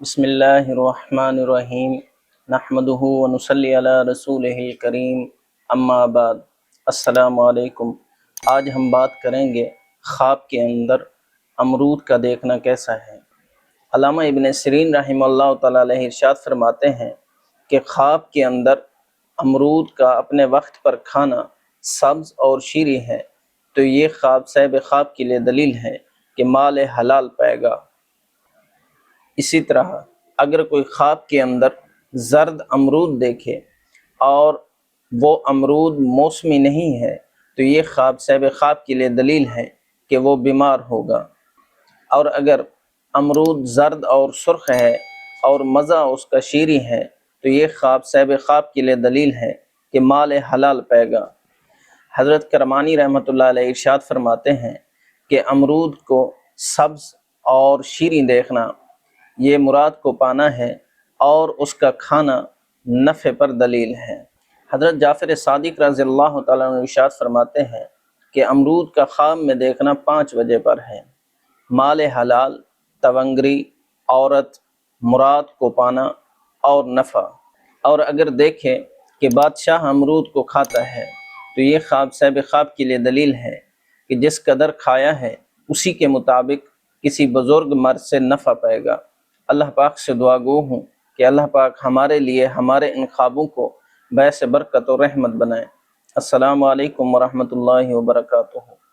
بسم اللہ الرحمن الرحیم نحمدہ ونصلی علی رسولہ کریم اما بعد السلام علیکم۔ آج ہم بات کریں گے خواب کے اندر امرود کا دیکھنا کیسا ہے۔ علامہ ابن سیرین رحمہ اللہ تعالیٰ علیہ ارشاد فرماتے ہیں کہ خواب کے اندر امرود کا اپنے وقت پر کھانا سبز اور شیریں ہے تو یہ خواب صاحب خواب کے لیے دلیل ہے کہ مال حلال پائے گا۔ اسی طرح اگر کوئی خواب کے اندر زرد امرود دیکھے اور وہ امرود موسمی نہیں ہے تو یہ خواب صاحب خواب کے لیے دلیل ہے کہ وہ بیمار ہوگا۔ اور اگر امرود زرد اور سرخ ہے اور مزہ اس کا شیریں ہے تو یہ خواب صاحب خواب کے لیے دلیل ہے کہ مال حلال پائے گا۔ حضرت کرمانی رحمۃ اللہ علیہ ارشاد فرماتے ہیں کہ امرود کو سبز اور شیریں دیکھنا یہ مراد کو پانا ہے اور اس کا کھانا نفع پر دلیل ہے۔ حضرت جعفر صادق رضی اللہ تعالیٰ عنہ ارشاد فرماتے ہیں کہ امرود کا خواب میں دیکھنا 5 وجہ پر ہے: مال حلال، تونگری، عورت، مراد کو پانا اور نفع۔ اور اگر دیکھیں کہ بادشاہ امرود کو کھاتا ہے تو یہ خواب صاحب خواب کے لیے دلیل ہے کہ جس قدر کھایا ہے اسی کے مطابق کسی بزرگ مرد سے نفع پائے گا۔ اللہ پاک سے دعا گو ہوں کہ اللہ پاک ہمارے لیے ہمارے ان خوابوں کو باعث برکت و رحمت بنائے۔ السلام علیکم ورحمۃ اللہ وبرکاتہ۔